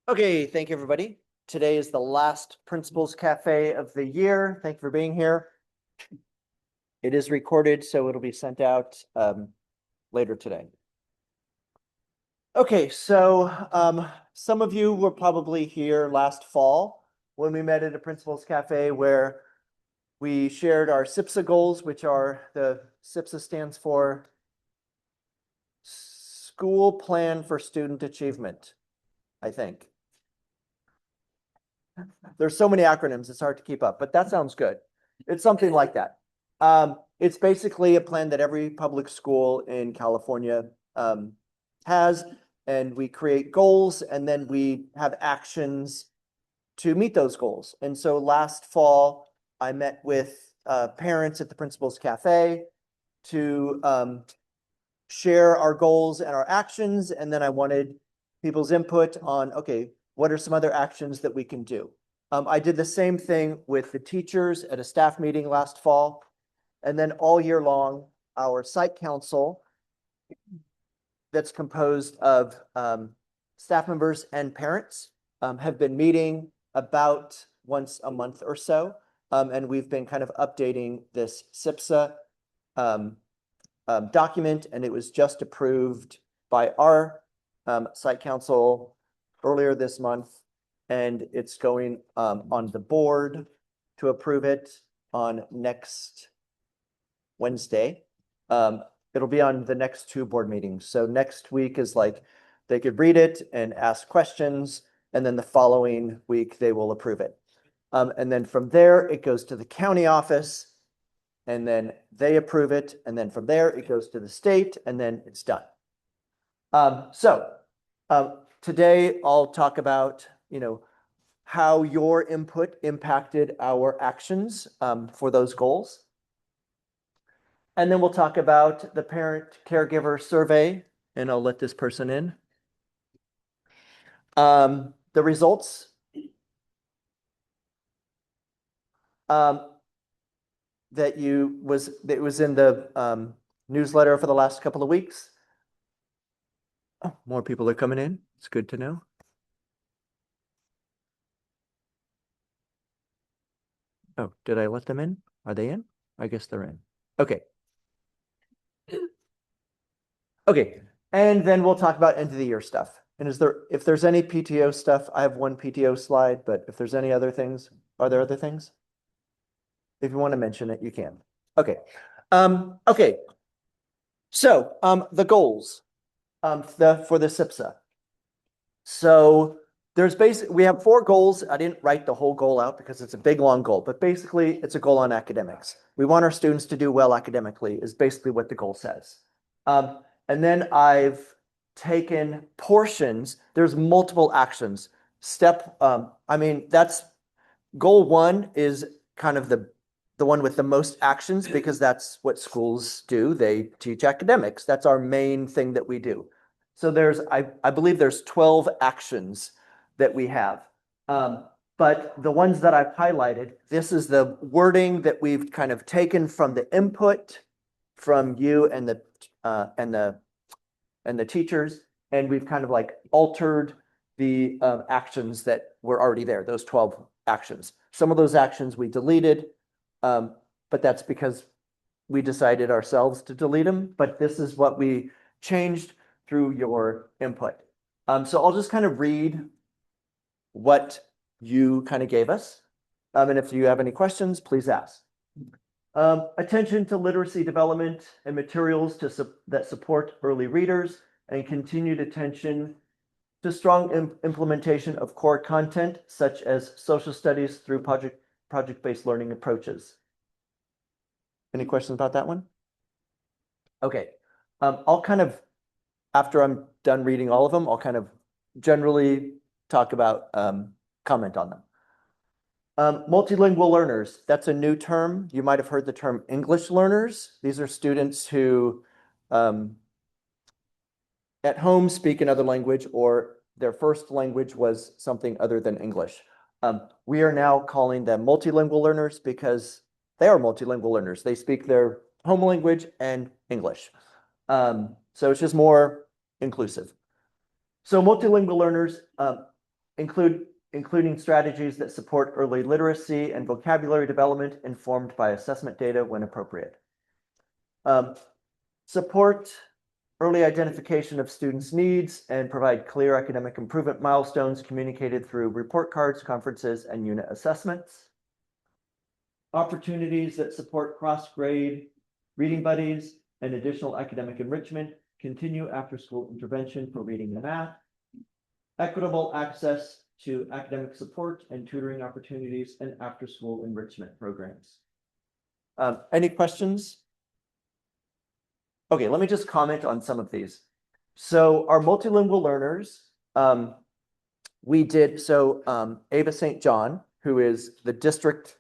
Okay, thank you, everybody. Today is the last Principals Cafe of the year. Thank you for being here. It is recorded, so it'll be sent out later today. Okay, so some of you were probably here last fall when we met at a Principals Cafe where we shared our SIPSA goals, which are the SIPSA stands for School Plan for Student Achievement, I think. There's so many acronyms, it's hard to keep up, but that sounds good. It's something like that. It's basically a plan that every public school in California has, and we create goals and then we have actions to meet those goals. And so last fall, I met with parents at the Principals Cafe to share our goals and our actions. And then I wanted people's input on, okay, what are some other actions that we can do? I did the same thing with the teachers at a staff meeting last fall. And then all year long, our site council that's composed of staff members and parents have been meeting about once a month or so. And we've been kind of updating this SIPSA document, and it was just approved by our site council earlier this month. And it's going on the board to approve it on next Wednesday. It'll be on the next two board meetings. So next week is like, they could read it and ask questions, and then the following week they will approve it. And then from there, it goes to the county office, and then they approve it. And then from there, it goes to the state, and then it's done. Today I'll talk about, how your input impacted our actions for those goals. And then we'll talk about the parent caregiver survey, and I'll let this person in. The results. That was in the newsletter for the last couple of weeks. Oh, more people are coming in. It's good to know. Oh, did I let them in? Are they in? I guess they're in. Okay. Okay, and then we'll talk about end of the year stuff. And if there's any PTO stuff, I have one PTO slide, but if there's any other things, are there other things? If you want to mention it, you can. Okay. Okay. So the goals for the SIPSA. So we have 4 goals. I didn't write the whole goal out because it's a big, long goal, but basically it's a goal on academics. We want our students to do well academically is basically what the goal says. And then I've taken portions. There's multiple actions. That's goal 1 is kind of the one with the most actions because that's what schools do. They teach academics. That's our main thing that we do. So I believe there's 12 actions that we have. But the ones that I've highlighted, this is the wording that we've kind of taken from the input from you and the teachers, and we've kind of like altered the actions that were already there, those 12 actions. Some of those actions we deleted, but that's because we decided ourselves to delete them, but this is what we changed through your input. So I'll just kind of read what you kind of gave us. And if you have any questions, please ask. Attention to literacy development and materials that support early readers, and continued attention to strong implementation of core content such as social studies through project-based learning approaches. Any questions about that one? Okay. I'll kind of, after I'm done reading all of them, I'll kind of generally talk about, comment on them. Multilingual learners, that's a new term. You might have heard the term English learners. These are students who at home speak another language or their first language was something other than English. We are now calling them multilingual learners because they are multilingual learners. They speak their home language and English. So it's just more inclusive. So multilingual learners, including strategies that support early literacy and vocabulary development informed by assessment data when appropriate. Support early identification of students' needs and provide clear academic improvement milestones communicated through report cards, conferences, and unit assessments. Opportunities that support cross-grade reading buddies and additional academic enrichment, continue after-school intervention for reading and math, equitable access to academic support and tutoring opportunities and after-school enrichment programs. Any questions? Okay, let me just comment on some of these. So our multilingual learners, Ava St. John, who is the district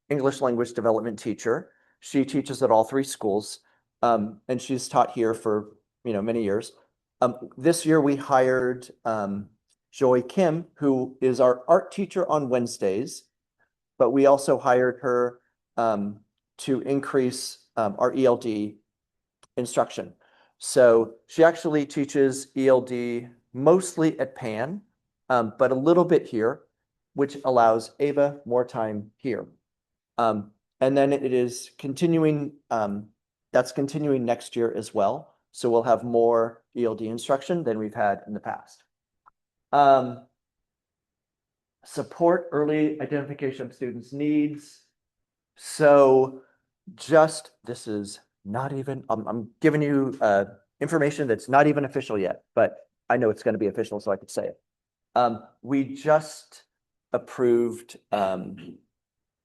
English language development teacher, she teaches at all 3 schools, and she's taught here for many years. This year we hired Joy Kim, who is our art teacher on Wednesdays, but we also hired her to increase our ELD instruction. So she actually teaches ELD mostly at Pan, but a little bit here, which allows Ava more time here. And then it is continuing, that's continuing next year as well. So we'll have more ELD instruction than we've had in the past. Support early identification of students' needs. So this is not even, I'm giving you information that's not even official yet, but I know it's going to be official, so I could say it. We just approved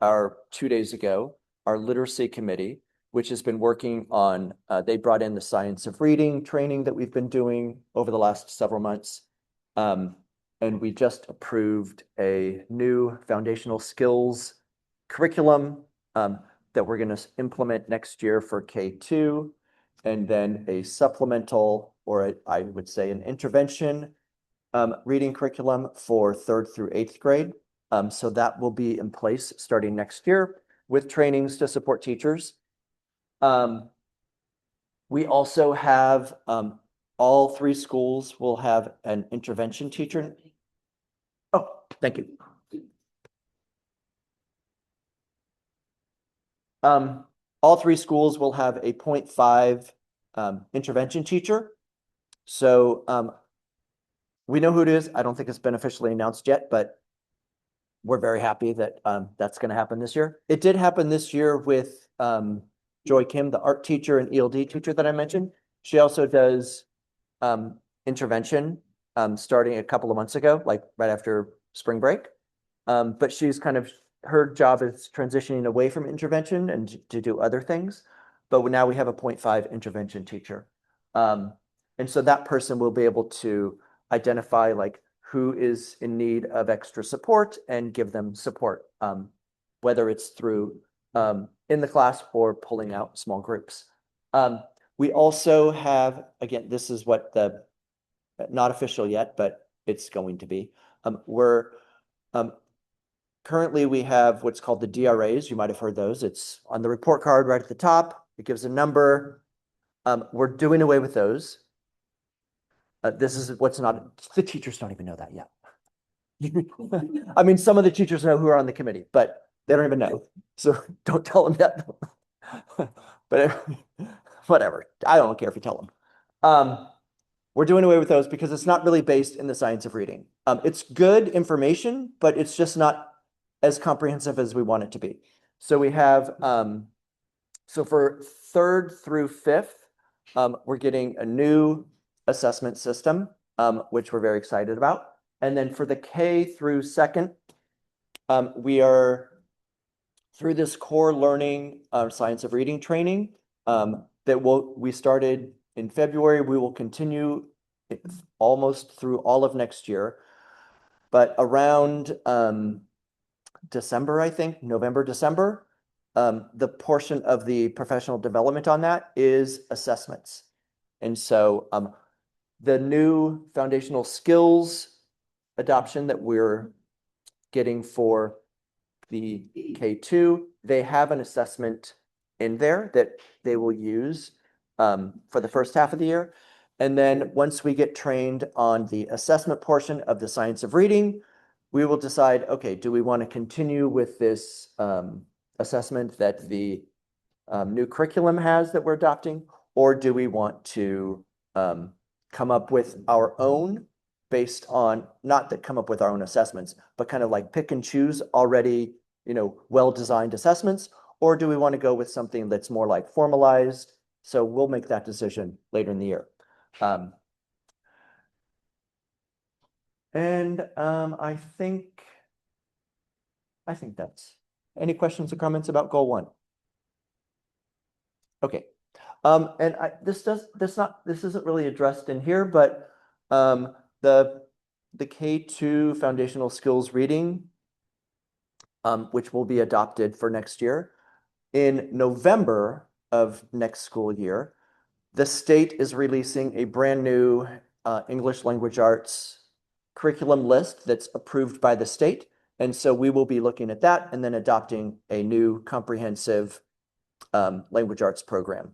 our 2 days ago, our literacy committee, which has been working on, they brought in the science of reading training that we've been doing over the last several months. And we just approved a new foundational skills curriculum that we're going to implement next year for K2, and then a supplemental, or I would say an intervention reading curriculum for 3rd through 8th grade. So that will be in place starting next year with trainings to support teachers. We also have all 3 schools will have an intervention teacher. Oh, thank you. All 3 schools will have a 0.5 intervention teacher. So we know who it is. I don't think it's been officially announced yet, but we're very happy that that's going to happen this year. It did happen this year with Joy Kim, the art teacher and ELD teacher that I mentioned. She also does intervention starting a couple of months ago, like right after spring break. But she's her job is transitioning away from intervention and to do other things. But now we have a 0.5 intervention teacher. And so that person will be able to identify who is in need of extra support and give them support, whether it's through in the class or pulling out small groups. We also have, again, this is what not official yet, but it's going to be. Currently we have what's called the DRAs. You might have heard those. It's on the report card right at the top. It gives a number. We're doing away with those. This is what's not, the teachers don't even know that yet. I mean, some of the teachers know who are on the committee, but they don't even know. So don't tell them yet. But whatever. I don't care if you tell them. We're doing away with those because it's not really based in the science of reading. It's good information, but it's just not as comprehensive as we want it to be. So we have, so for 3rd through 5th, we're getting a new assessment system, which we're very excited about. And then for the K through 2nd, we are through this core learning science of reading training that we started in February. We will continue almost through all of next year, but around December, I think, November, December, the portion of the professional development on that is assessments. And so the new foundational skills adoption that we're getting for the K2, they have an assessment in there that they will use for the first half of the year. And then once we get trained on the assessment portion of the science of reading, we will decide, okay, do we want to continue with this assessment that the new curriculum has that we're adopting, or do we want to come up with our own based on, not that come up with our own assessments, but kind of like pick and choose already, well-designed assessments, or do we want to go with something that's more like formalized? So we'll make that decision later in the year. I think that's, any questions or comments about goal 1? Okay. This isn't really addressed in here, but the K2 foundational skills reading, which will be adopted for next year, in November of next school year, the state is releasing a brand new English language arts curriculum list that's approved by the state. And so we will be looking at that and then adopting a new comprehensive language arts program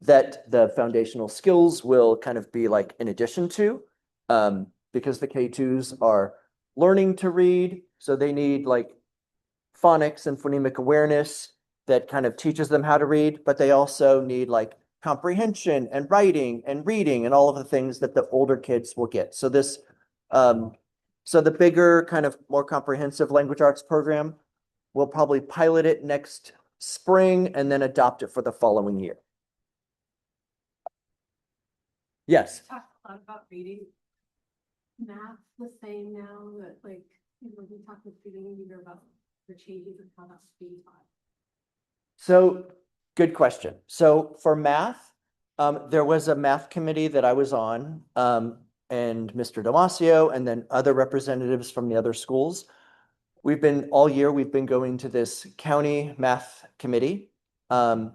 that the foundational skills will kind of be like in addition to, because the K2s are learning to read. So they need like phonics and phonemic awareness that kind of teaches them how to read, but they also need like comprehension and writing and reading and all of the things that the older kids will get. So this, so the bigger kind of more comprehensive language arts program, we'll probably pilot it next spring and then adopt it for the following year. Yes. Talk a lot about reading. Math the same now that we talked at the beginning either about the changes of how that's being taught. So good question. So for math, there was a math committee that I was on, and Mr. Damasio, and then other representatives from the other schools. All year, we've been going to this county math committee. The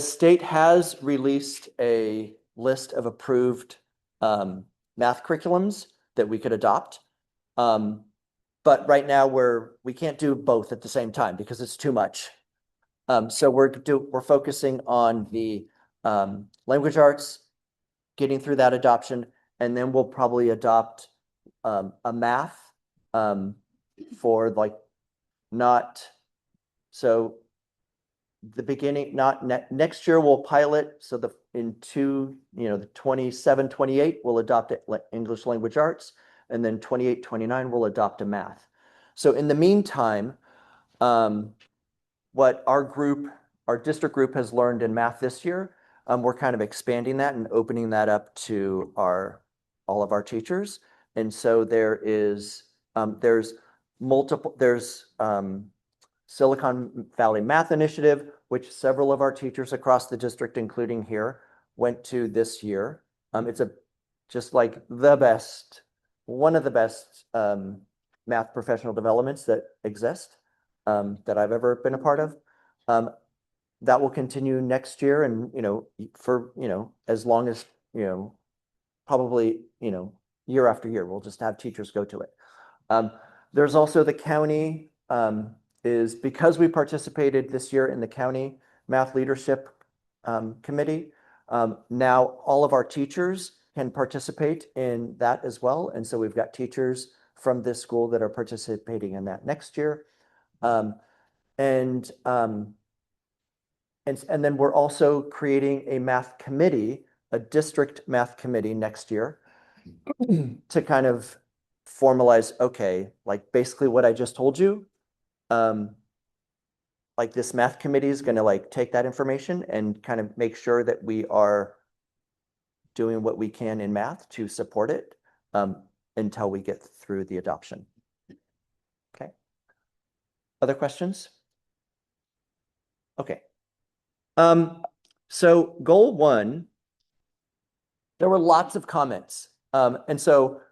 state has released a list of approved math curriculums that we could adopt. But right now we can't do both at the same time because it's too much. So we're focusing on the language arts, getting through that adoption, and then we'll probably adopt a math for like the beginning, next year we'll pilot. So the 27, 28, we'll adopt it like English language arts, and then 28, 29, we'll adopt a math. So in the meantime, what our district group has learned in math this year, we're kind of expanding that and opening that up to all of our teachers. And so there's Silicon Valley Math Initiative, which several of our teachers across the district, including here, went to this year. It's just like one of the best math professional developments that exist that I've ever been a part of. That will continue next year, and for as long as probably year after year, we'll just have teachers go to it. There's also the county. Is because we participated this year in the county math leadership committee. Now all of our teachers can participate in that as well. And so we've got teachers from this school that are participating in that next year. And then we're also creating a math committee, a district math committee next year to kind of formalize, okay, like basically what I just told you. Like this math committee is going to like take that information and kind of make sure that we are doing what we can in math to support it until we get through the adoption. Okay. Other questions? Okay. So goal 1, there were lots of comments. And so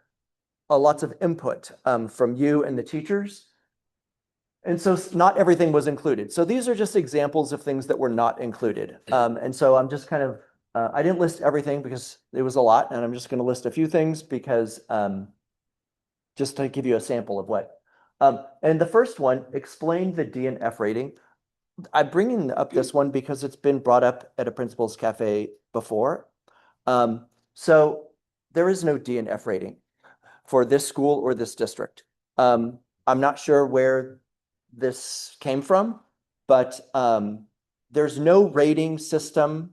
lots of input from you and the teachers. And so not everything was included. So these are just examples of things that were not included. And so I'm just kind of, I didn't list everything because it was a lot, and I'm just going to list a few things because just to give you a sample of what. And the first one, explain the D and F rating. I'm bringing up this one because it's been brought up at a principal's cafe before. So there is no D and F rating for this school or this district. I'm not sure where this came from, but there's no rating system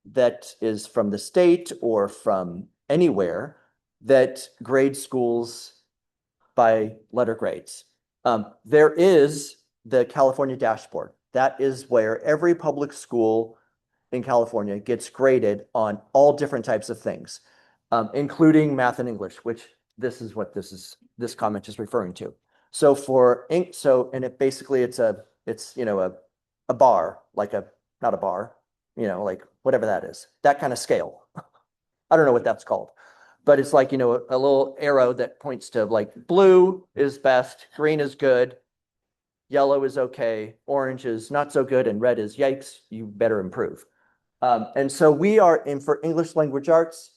that is from the state or from anywhere that grades schools by letter grades. There is the California dashboard. That is where every public school in California gets graded on all different types of things, including math and English, which this is what this comment is referring to. So and it basically it's a bar, like not a bar, like whatever that is, that kind of scale. I don't know what that's called, but it's like, a little arrow that points to like blue is best, green is good, yellow is okay, orange is not so good, and red is yikes, you better improve. And so we are in for English language arts.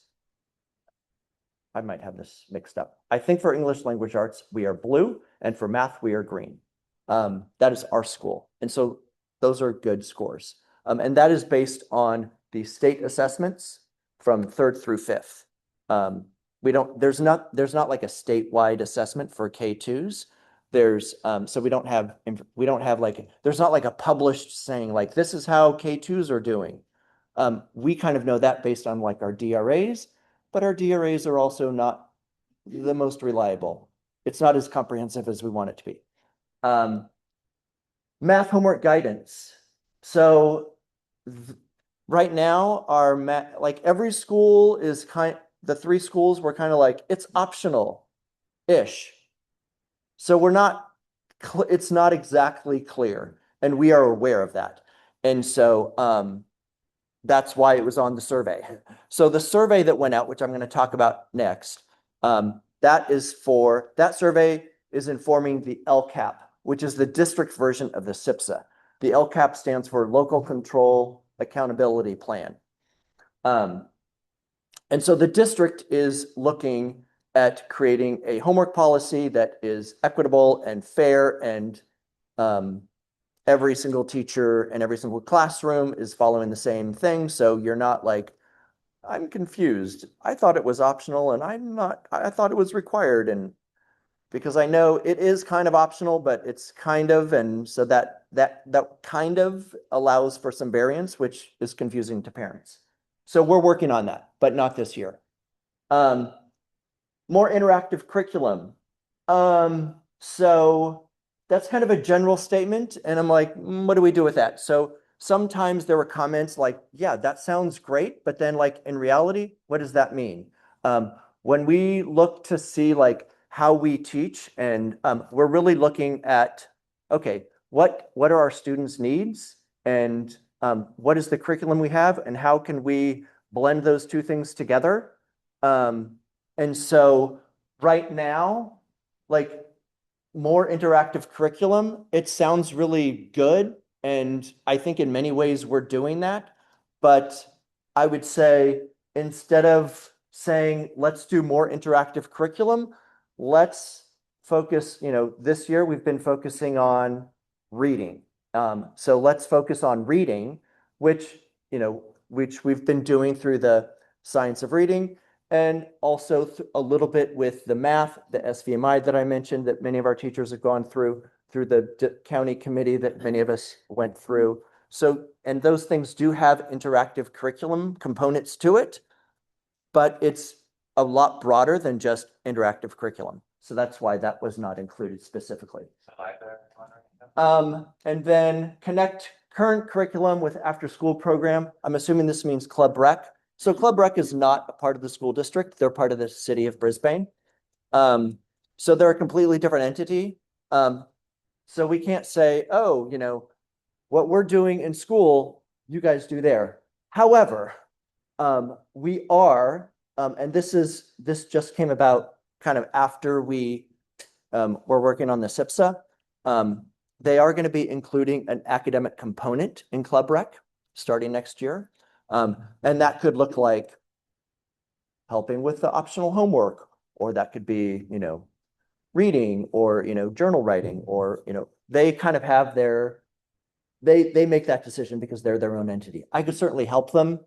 I might have this mixed up. I think for English language arts, we are blue, and for math, we are green. That is our school. And so those are good scores. And that is based on the state assessments from 3rd through 5th. There's not like a statewide assessment for K2s. So we don't have like, there's not like a published saying like, this is how K2s are doing. We kind of know that based on like our DRAs, but our DRAs are also not the most reliable. It's not as comprehensive as we want it to be. Math homework guidance. So right now our math, like every school is the 3 schools were kind of like, it's optional-ish. So it's not exactly clear, and we are aware of that. And so that's why it was on the survey. So the survey that went out, which I'm going to talk about next, that survey is informing the LCAP, which is the district version of the SIPSA. The LCAP stands for Local Control Accountability Plan. And so the district is looking at creating a homework policy that is equitable and fair, and every single teacher and every single classroom is following the same thing. So you're not like, I'm confused. I thought it was optional and I thought it was required. And because I know it is kind of optional, but it's kind of, and so that kind of allows for some variance, which is confusing to parents. So we're working on that, but not this year. More interactive curriculum. So that's kind of a general statement. And I'm like, what do we do with that? So sometimes there were comments like, yeah, that sounds great. But then like in reality, what does that mean? When we look to see like how we teach, and we're really looking at, okay, what are our students' needs, and what is the curriculum we have, and how can we blend those two things together? And so right now, like more interactive curriculum, it sounds really good. And I think in many ways we're doing that. But I would say instead of saying, let's do more interactive curriculum, let's focus, this year we've been focusing on reading. So let's focus on reading, which we've been doing through the science of reading, and also a little bit with the math, the SVMI that I mentioned that many of our teachers have gone through the county committee that many of us went through. So, and those things do have interactive curriculum components to it, but it's a lot broader than just interactive curriculum. So that's why that was not included specifically. And then connect current curriculum with after-school program. I'm assuming this means Club Rec. So Club Rec is not a part of the school district. They're part of the city of Brisbane. So they're a completely different entity. So we can't say, oh, what we're doing in school, you guys do there. However, we are, and this just came about kind of after we were working on the SIPSA. They are going to be including an academic component in Club Rec starting next year. And that could look like helping with the optional homework, or that could be, reading, or, journal writing, or, they kind of have they make that decision because they're their own entity. I could certainly help them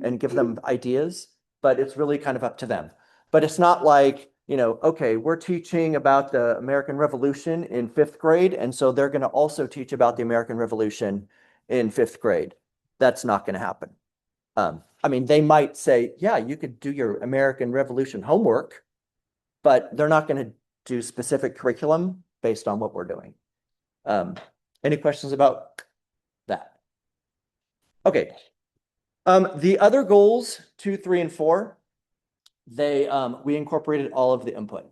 and give them ideas, but it's really kind of up to them. But it's not like, okay, we're teaching about the American Revolution in fifth grade, and so they're going to also teach about the American Revolution in fifth grade. That's not going to happen. I mean, they might say, yeah, you could do your American Revolution homework, but they're not going to do specific curriculum based on what we're doing. Any questions about that? Okay. The other goals, 2, 3, and 4, we incorporated all of the input.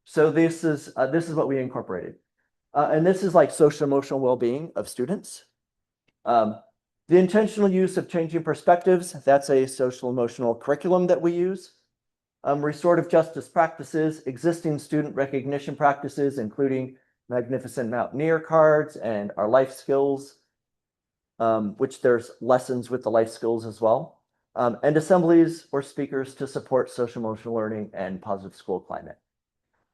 So this is what we incorporated. And this is like social emotional well-being of students. The intentional use of changing perspectives, that's a social emotional curriculum that we use. Restorative justice practices, existing student recognition practices, including Magnificent Mountaineer cards and our life skills, which there's lessons with the life skills as well. And assemblies or speakers to support social emotional learning and positive school climate.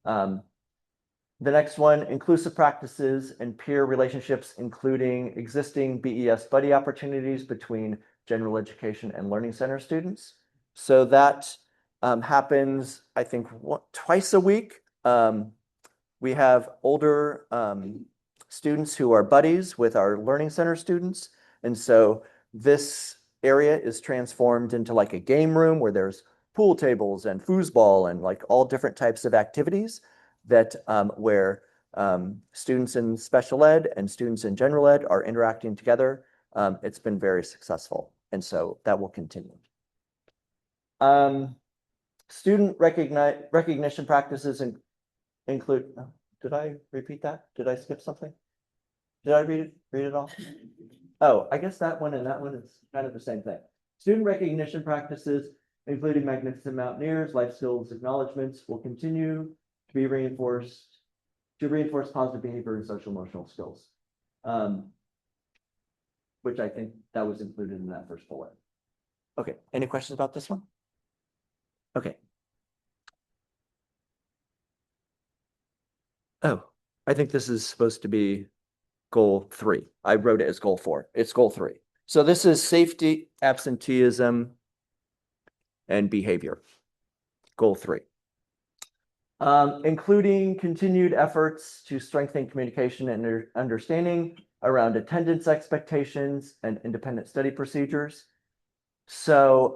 The next one, inclusive practices and peer relationships, including existing BES buddy opportunities between general education and learning center students. So that happens, I think, twice a week. We have older students who are buddies with our learning center students. And so this area is transformed into like a game room where there's pool tables and foosball and like all different types of activities that where students in special ed and students in general ed are interacting together. It's been very successful. And so that will continue. Student recognition practices include, did I repeat that? Did I skip something? Did I read it all? Oh, I guess that one and that one is kind of the same thing. Student recognition practices, including Magnificent Mountaineers, life skills acknowledgements, will continue to be reinforced, to reinforce positive behavior and social emotional skills. Which I think that was included in that first bullet. Okay, any questions about this one? Okay. Oh, I think this is supposed to be goal 3. I wrote it as goal 4. It's goal 3. So this is safety, absenteeism, and behavior. Goal 3. Including continued efforts to strengthen communication and understanding around attendance expectations and independent study procedures. So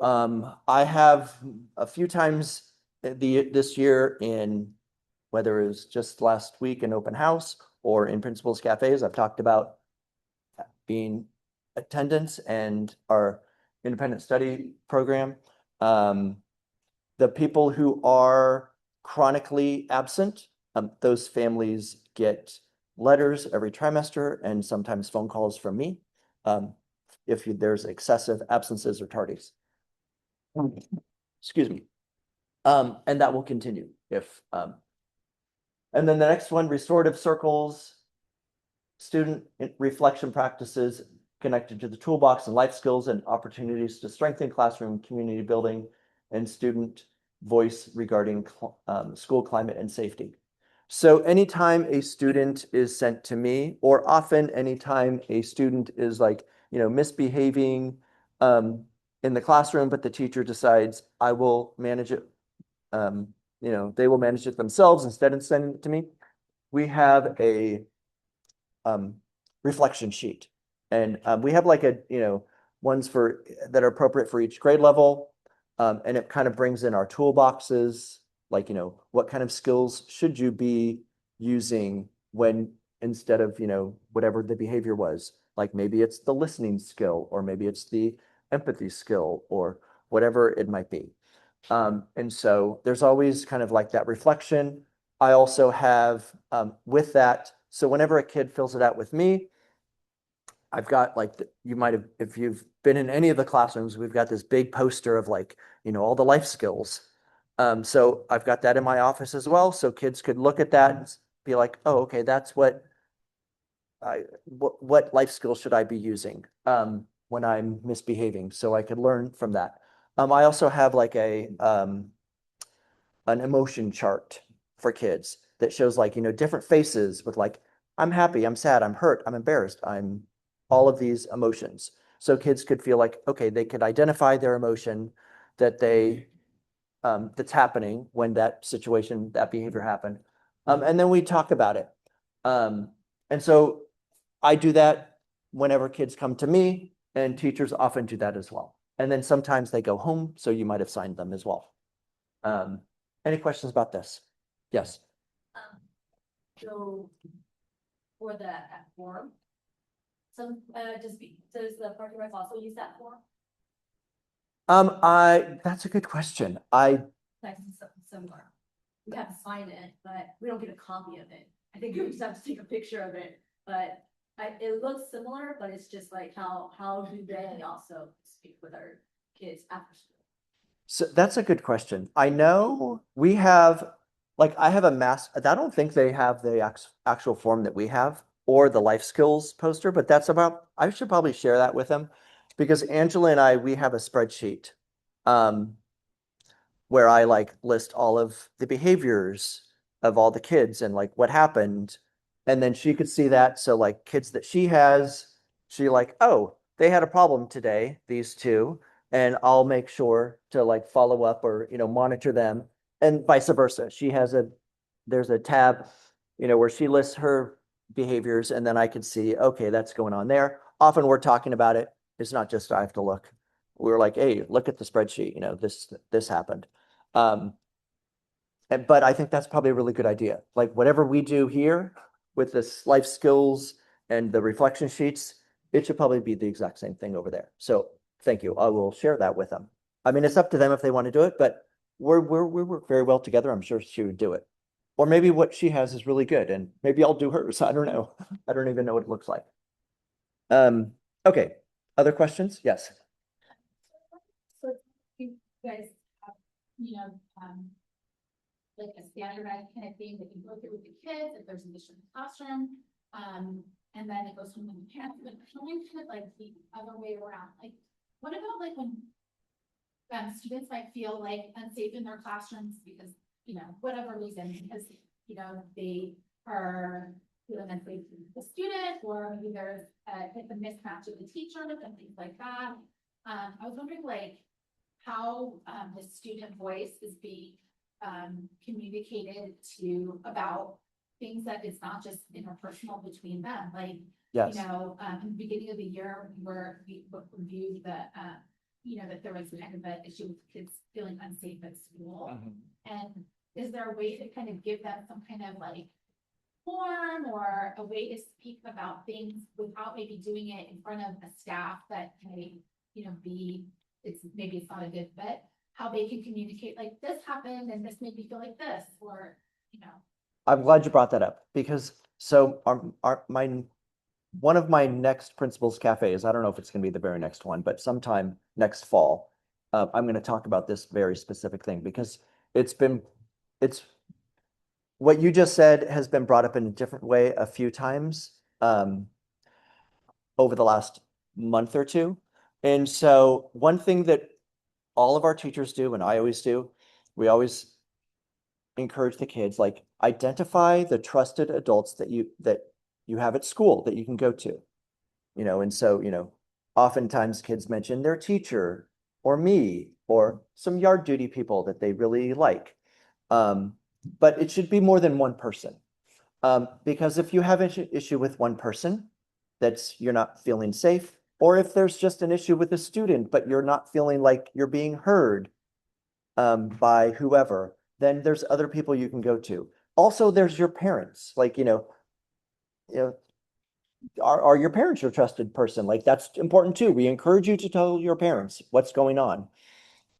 I have a few times this year in, whether it was just last week in open house or in principals cafes, I've talked about being attendance and our independent study program. The people who are chronically absent, those families get letters every trimester and sometimes phone calls from me if there's excessive absences or tardies. Excuse me. And that will continue if and then the next one, restorative circles, student reflection practices connected to the toolbox and life skills and opportunities to strengthen classroom community building and student voice regarding school climate and safety. So anytime a student is sent to me, or often anytime a student is like, misbehaving in the classroom, but the teacher decides I will manage it, they will manage it themselves instead of sending it to me. We have a reflection sheet, and we have like ones that are appropriate for each grade level, and it kind of brings in our toolboxes, like what kind of skills should you be using when instead of whatever the behavior was, like maybe it's the listening skill, or maybe it's the empathy skill, or whatever it might be. And so there's always kind of like that reflection. I also have with that, so whenever a kid fills it out with me, I've got like, you might have, if you've been in any of the classrooms, we've got this big poster of like, all the life skills. So I've got that in my office as well. So kids could look at that and be like, oh, okay, that's what life skills should I be using when I'm misbehaving? So I could learn from that. I also have like an emotion chart for kids that shows like, different faces with like, I'm happy, I'm sad, I'm hurt, I'm embarrassed, I'm all of these emotions. So kids could feel like, okay, they could identify their emotion that that's happening when that situation, that behavior happened. And then we talk about it. And so I do that whenever kids come to me, and teachers often do that as well. And then sometimes they go home, so you might have signed them as well. Any questions about this? Yes. So for the form, does the parking rec also use that form? That's a good question. I That's similar. We have to sign it, but we don't get a copy of it. I think we just have to take a picture of it, but it looks similar, but it's just like how do they also speak with our kids after school? So that's a good question. I know we have, like, I have a mass, I don't think they have the actual form that we have or the life skills poster, but that's about, I should probably share that with them because Angela and we have a spreadsheet where I like list all of the behaviors of all the kids and like what happened. And then she could see that. So like kids that she has, she like, oh, they had a problem today, these two, and I'll make sure to like follow up or, monitor them and vice versa. There's a tab, where she lists her behaviors and then I can see, okay, that's going on there. Often we're talking about it. It's not just I have to look. We're like, hey, look at the spreadsheet, this happened. But I think that's probably a really good idea. Like whatever we do here with this life skills and the reflection sheets, it should probably be the exact same thing over there. So thank you. I will share that with them. I mean, it's up to them if they want to do it, but we work very well together. I'm sure she would do it. Or maybe what she has is really good and maybe I'll do hers. I don't know. I don't even know what it looks like. Okay. Other questions? Yes. So you guys have, like a standardized kind of thing that you go through with the kids, if there's an issue in the classroom, and then it goes from the parents, but showing kind of like the other way around. Like, what about like when students might feel like unsafe in their classrooms because, whatever reason, because, they are feeling unsafe with the student, or maybe there's a mismatch of the teacher and things like that. I was wondering like how the student voice is being communicated to about things that it's not just interpersonal between them. Like, Yes. in the beginning of the year, we reviewed that there was kind of an issue with kids feeling unsafe at school. And is there a way to kind of give them some kind of like form or a way to speak about things without maybe doing it in front of a staff that may, maybe it's not a good fit, how they can communicate like this happened and this made me feel like this, or, I'm glad you brought that up because so one of my next principals cafes, I don't know if it's going to be the very next one, but sometime next fall, I'm going to talk about this very specific thing because it's what you just said has been brought up in a different way a few times over the last month or two. And so one thing that all of our teachers do, and I always do, we always encourage the kids, like identify the trusted adults that you have at school that you can go to. And so, oftentimes kids mention their teacher or me or some yard duty people that they really like. But it should be more than one person. Because if you have an issue with one person, you're not feeling safe, or if there's just an issue with a student, but you're not feeling like you're being heard by whoever, then there's other people you can go to. Also, there's your parents. Like, are your parents your trusted person? Like that's important too. We encourage you to tell your parents what's going on.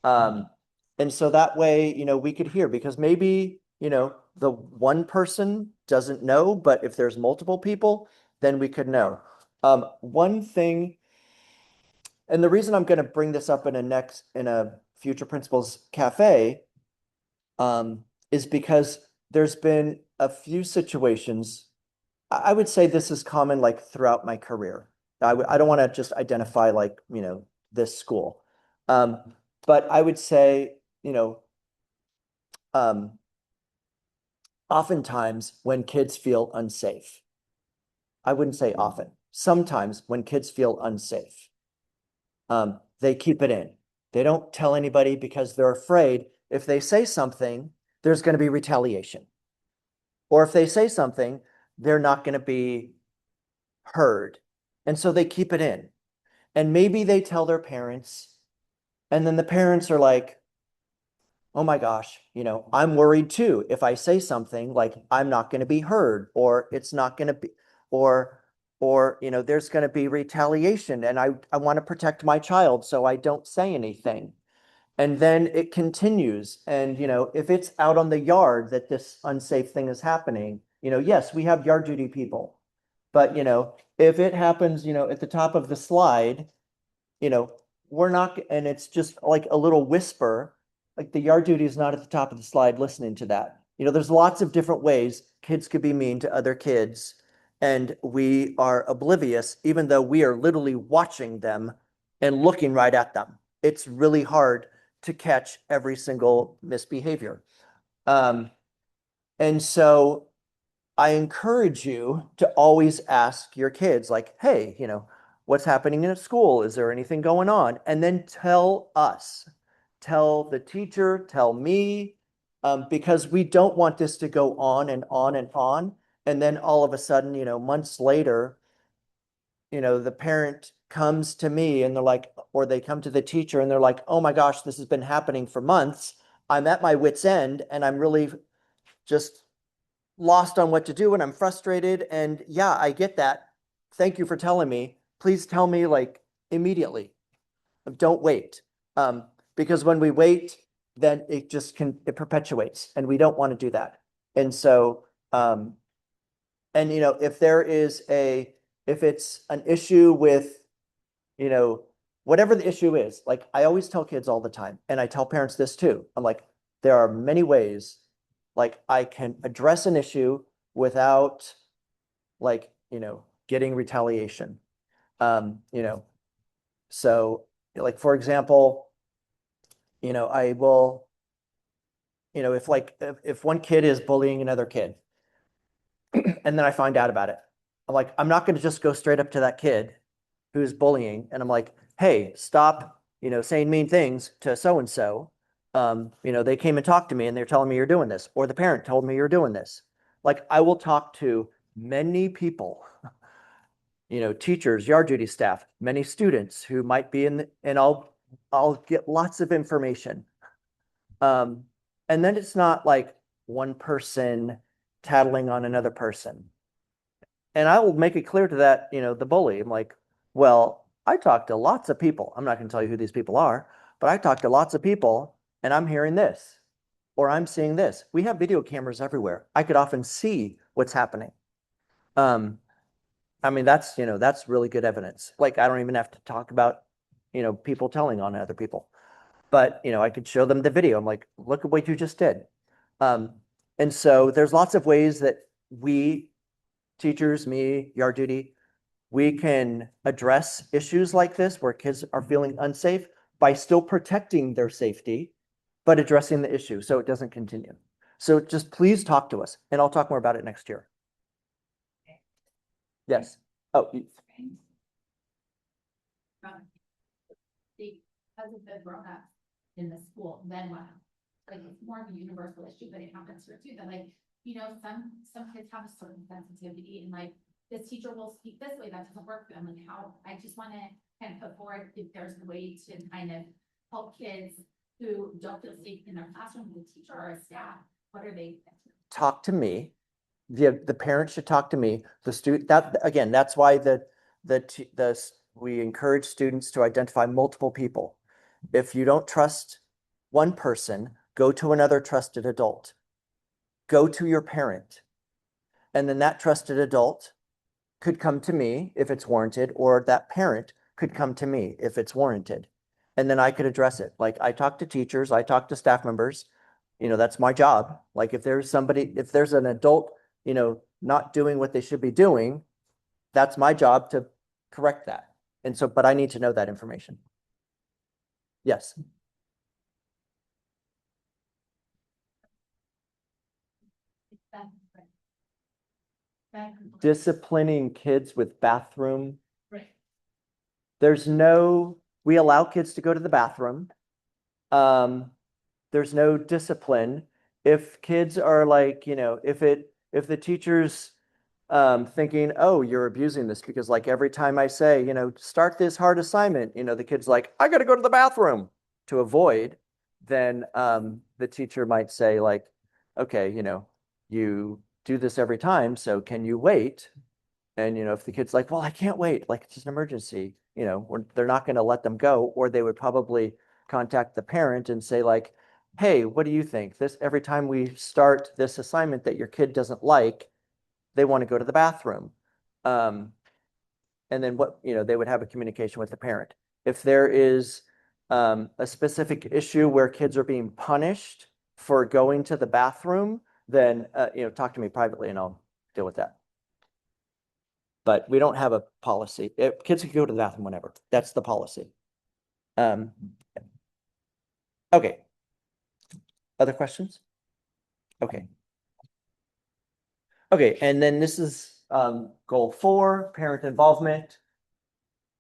And so that way, we could hear because maybe, the one person doesn't know, but if there's multiple people, then we could know. One thing, and the reason I'm going to bring this up in a future principals cafe, is because there's been a few situations. I would say this is common like throughout my career. I don't want to just identify like, this school. But I would say, oftentimes when kids feel unsafe, I wouldn't say often, sometimes when kids feel unsafe, they keep it in. They don't tell anybody because they're afraid if they say something, there's going to be retaliation. Or if they say something, they're not going to be heard. And so they keep it in. And maybe they tell their parents, and then the parents are like, oh my gosh, I'm worried too. If I say something, like I'm not going to be heard, or it's not going to be, or, there's going to be retaliation, and I want to protect my child, so I don't say anything. And then it continues. And, if it's out on the yard that this unsafe thing is happening, yes, we have yard duty people. But, if it happens, at the top of the slide, you know, we're not, and it's just like a little whisper, like the yard duty is not at the top of the slide listening to that. There's lots of different ways kids could be mean to other kids, and we are oblivious, even though we are literally watching them and looking right at them. It's really hard to catch every single misbehavior. And so I encourage you to always ask your kids, like, hey, what's happening in school? Is there anything going on? And then tell us, tell the teacher, tell me, because we don't want this to go on and on and on. And then all of a sudden, months later, the parent comes to me and they're like, or they come to the teacher and they're like, oh my gosh, this has been happening for months. I'm at my wit's end and I'm really just lost on what to do and I'm frustrated. And yeah, I get that. Thank you for telling me. Please tell me like immediately. Don't wait. Because when we wait, then it perpetuates and we don't want to do that. And so, and if it's an issue with, whatever the issue is, like I always tell kids all the time, and I tell parents this too. I'm like, there are many ways, like I can address an issue without like, getting retaliation. So like, for example, I will, if one kid is bullying another kid and then I find out about it, I'm like, I'm not going to just go straight up to that kid who's bullying. And I'm like, hey, stop, saying mean things to so-and-so. They came and talked to me and they're telling me you're doing this, or the parent told me you're doing this. Like I will talk to many people, teachers, yard duty staff, many students who might be and I'll get lots of information. And then it's not like one person tattling on another person. And I will make it clear to that, the bully. I'm like, well, I talked to lots of people. I'm not going to tell you who these people are, but I talked to lots of people and I'm hearing this, or I'm seeing this. We have video cameras everywhere. I could often see what's happening. I mean, that's really good evidence. Like, I don't even have to talk about, people telling on other people, but, I could show them the video. I'm like, look at what you just did. And so there's lots of ways that we, teachers, me, yard duty, we can address issues like this where kids are feeling unsafe by still protecting their safety, but addressing the issue so it doesn't continue. So just please talk to us, and I'll talk more about it next year. Yes. Oh, Because of the grown up in the school, then what? Like, it's more of a universal issue, but it happens here too, that like, some kids have a certain sensitivity and like, this teacher will speak this way, that doesn't work for them. Like how, I just want to kind of put forward if there's a way to kind of help kids who don't feel safe in their classroom with a teacher or a staff. What are they? talk to me. The parent should talk to me. The student, that's why we encourage students to identify multiple people. If you don't trust one person, go to another trusted adult. Go to your parent. And then that trusted adult could come to me if it's warranted, or that parent could come to me if it's warranted. And then I could address it. Like I talk to teachers, I talk to staff members, that's my job. Like if there's an adult, not doing what they should be doing, that's my job to correct that. And so, but I need to know that information. Yes. Disciplining kids with bathroom. Right. We allow kids to go to the bathroom. There's no discipline. If kids are like, if the teacher's thinking, oh, you're abusing this because like every time I say, start this hard assignment, the kid's like, I got to go to the bathroom to avoid, then the teacher might say like, okay, you do this every time, so can you wait? And if the kid's like, well, I can't wait, like it's just an emergency, they're not going to let them go, or they would probably contact the parent and say like, hey, what do you think? This every time we start this assignment that your kid doesn't like, they want to go to the bathroom. And then they would have a communication with the parent. If there is a specific issue where kids are being punished for going to the bathroom, then talk to me privately and I'll deal with that. But we don't have a policy. Kids can go to the bathroom whenever. That's the policy. Okay. Other questions? Okay. Okay, and then this is goal 4, parent involvement.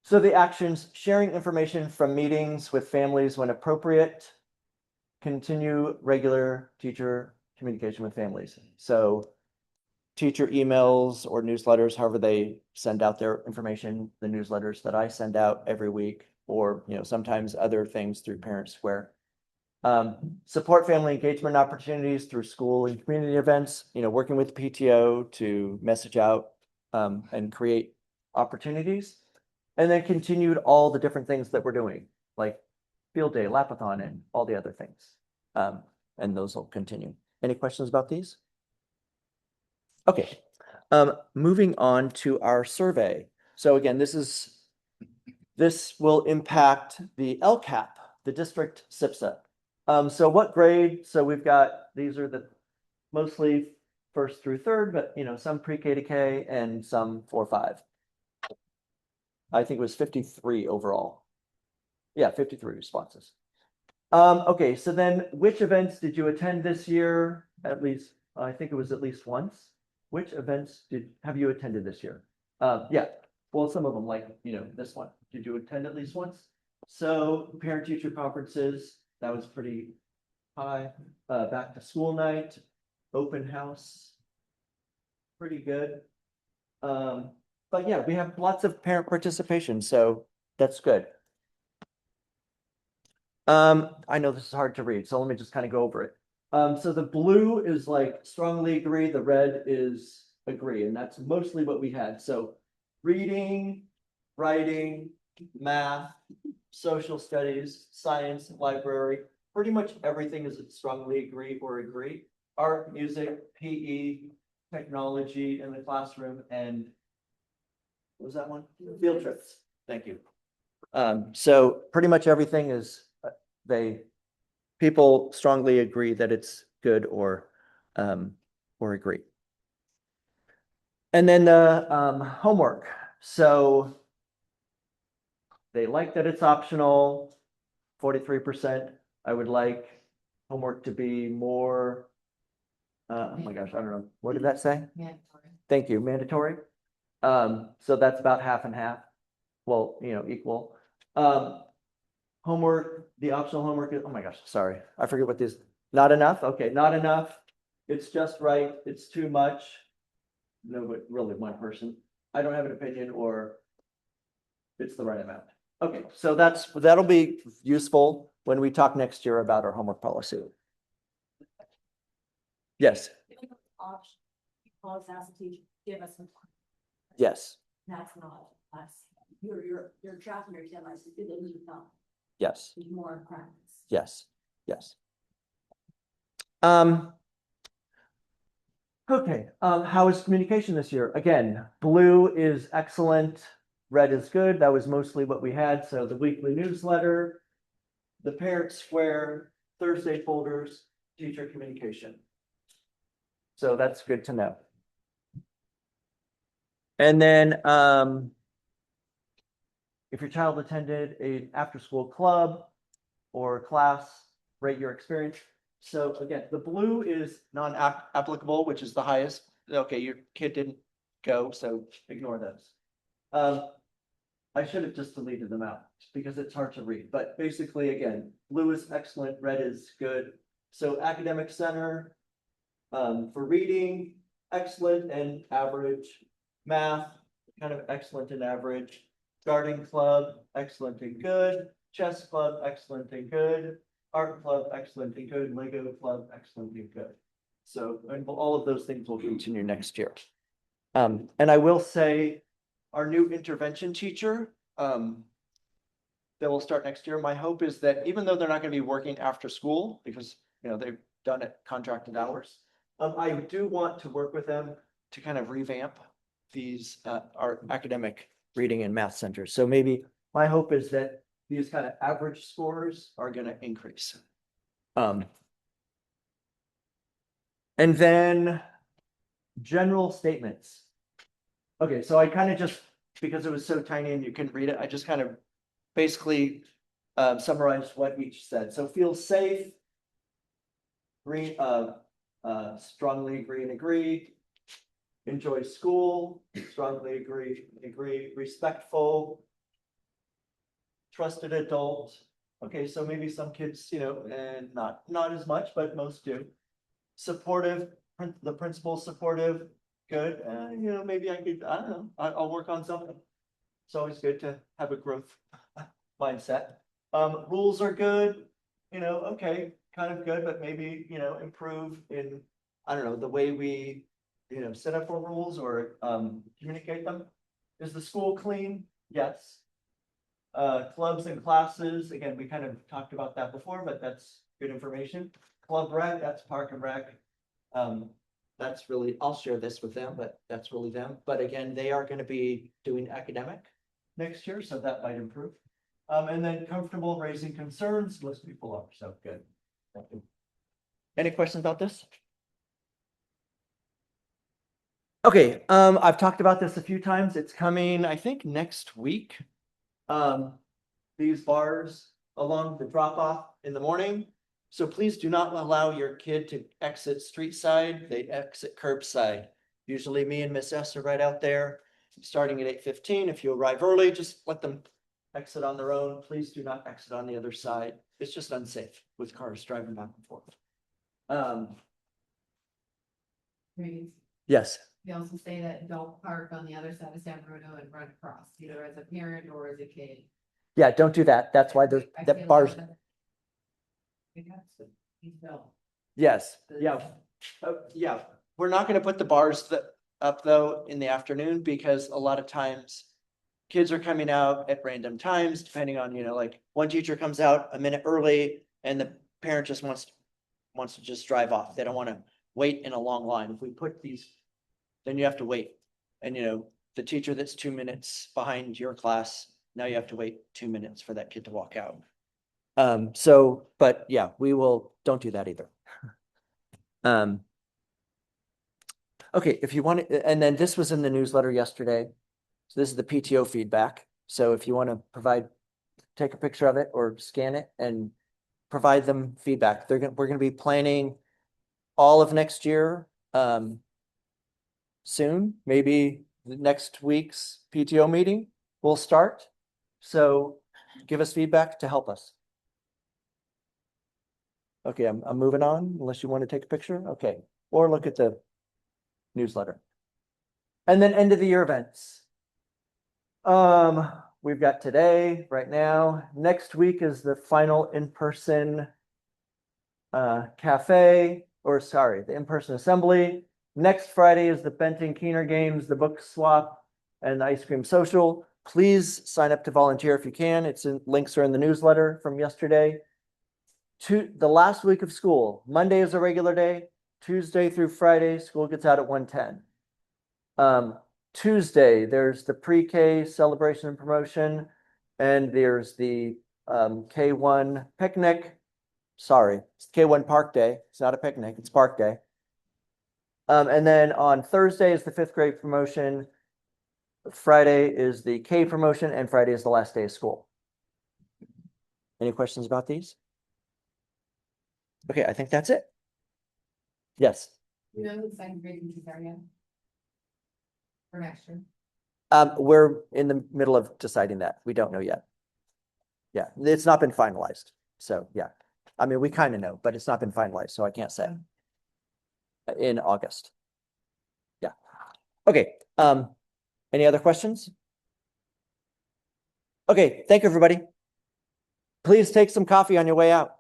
So the actions: sharing information from meetings with families when appropriate, continue regular teacher communication with families. So teacher emails or newsletters, however they send out their information, the newsletters that I send out every week, or sometimes other things through Parent Square. Support family engagement opportunities through school and community events, working with PTO to message out and create opportunities. And then continued all the different things that we're doing, like field day, lapathon, and all the other things. And those will continue. Any questions about these? Okay, moving on to our survey. So again, this will impact the LCAP, the district SIPSA. So what grade? So we've got, these are the mostly 1st through 3rd, but some pre-K to K and some 4-5. I think it was 53 overall. Yeah, 53 responses. Okay, so then which events did you attend this year? At least, I think it was at least once. Which events have you attended this year? Yeah, well, some of them, like, this one. Did you attend at least once? So parent-teacher conferences, that was pretty high. Back to school night, open house, pretty good. But yeah, we have lots of parent participation, so that's good. I know this is hard to read, so let me just kind of go over it. So the blue is like strongly agree, the red is agree, and that's mostly what we had. So reading, writing, math, social studies, science, library, pretty much everything is strongly agree or agree. Art, music, PE, technology in the classroom, and what was that one? Field trips. Thank you. So pretty much everything is people strongly agree that it's good or agree. And then the homework. So they like that it's optional, 43%. I would like homework to be more, oh my gosh, I don't know. What did that say? Mandatory. Thank you, mandatory. So that's about half and half. Well, equal. Homework, the optional homework, oh my gosh, sorry. I forget what this, not enough? Okay, not enough. It's just right. It's too much. No, but really one person. I don't have an opinion, or it's the right amount. Okay, so that'll be useful when we talk next year about our homework policy. Yes, Option. Because as a teacher, give us some time. yes, That's not us. You're tracking your deadlines. They need to know. yes, More practice. yes, yes. Okay, how is communication this year? Again, blue is excellent, red is good. That was mostly what we had. So the weekly newsletter, the Parent Square, Thursday folders, teacher communication. So that's good to know. And then if your child attended an after-school club or class, rate your experience. So again, the blue is non-applicable, which is the highest. Okay, your kid didn't go, so ignore those. I should have just deleted them out. because it's hard to read, but basically, again, blue is excellent, red is good. So academic center, for reading, excellent and average. Math, kind of excellent and average. Garden club, excellent and good. Chess club, excellent and good. Art club, excellent and good. Lego club, excellent and good. So, and all of those things will continue next year. And I will say, our new intervention teacher, that will start next year. My hope is that even though they're not going to be working after school, because, you know, they've done it contracted hours, I do want to work with them to kind of revamp these, our academic reading and math centers. So maybe my hope is that these kind of average scores are going to increase. And then general statements. Okay, so I kind of just, because it was so tiny and you couldn't read it, I just kind of basically summarized what each said. So feel safe, green, strongly agree and agree. Enjoy school, strongly agree, respectful, trusted adult. Okay, so maybe some kids, you know, and not as much, but most do. Supportive, the principal supportive, good. You know, maybe I could, I don't know, I'll work on something. It's always good to have a growth mindset. Rules are good, you know, okay, kind of good, but maybe, you know, improve in, I don't know, the way we, you know, set up our rules or communicate them. Is the school clean? Yes. Clubs and classes, again, we kind of talked about that before, but that's good information. Club rec, that's park and rec. That's really, I'll share this with them, but that's really them. But again, they are going to be doing academic next year, so that might improve. And then comfortable raising concerns, most people are, so good. Thank you. Any questions about this? Okay, I've talked about this a few times. It's coming, I think, next week. These bars along the drop off in the morning. So please do not allow your kid to exit street side. They exit curbside. Usually me and Miss S are right out there, starting at 8:15. If you arrive early, just let them exit on their own. Please do not exit on the other side. It's just unsafe with cars driving back and forth. Great. Yes. We also say that don't park on the other side of San Bruno and run across, either as a parent or as a kid. Yeah, don't do that. That's why there's I see that a lot bars. of that. Please don't. Yes, yeah. Yeah, we're not gonna put the bars up though in the afternoon because a lot of times kids are coming out at random times, depending on, you know, like one teacher comes out a minute early and the parent just wants to just drive off. They don't want to wait in a long line. If we put these, then you have to wait. And you know, the teacher that's 2 minutes behind your class, now you have to wait 2 minutes for that kid to walk out. So, but yeah, don't do that either. Okay, if you want to, and then this was in the newsletter yesterday. So this is the PTO feedback. So if you want to take a picture of it or scan it and provide them feedback. We're going to be planning all of next year, soon, maybe the next week's PTO meeting will start. So give us feedback to help us. Okay, I'm moving on unless you want to take a picture. Okay, or look at the newsletter. And then end of the year events. We've got today, right now. Next week is the final in-person cafe, or sorry, the in-person assembly. Next Friday is the Benton Keener games, the book swap, and the ice cream social. Please sign up to volunteer if you can. Links are in the newsletter from yesterday. The last week of school, Monday is a regular day. Tuesday through Friday, school gets out at 1:10. Tuesday, there's the pre-K celebration and promotion, and there's the K1 picnic. Sorry, it's K1 Park Day. It's not a picnic, it's Park Day. And then on Thursday is the 5th grade promotion. Friday is the K promotion, and Friday is the last day of school. Any questions about these? Okay, I think that's it. Yes. You know who the second grade teachers are yet? For next year. We're in the middle of deciding that. We don't know yet. Yeah, it's not been finalized. So, yeah. I mean, we kind of know, but it's not been finalized, so I can't say. In August. Yeah. Okay, any other questions? Okay, thank you, everybody. Please take some coffee on your way out.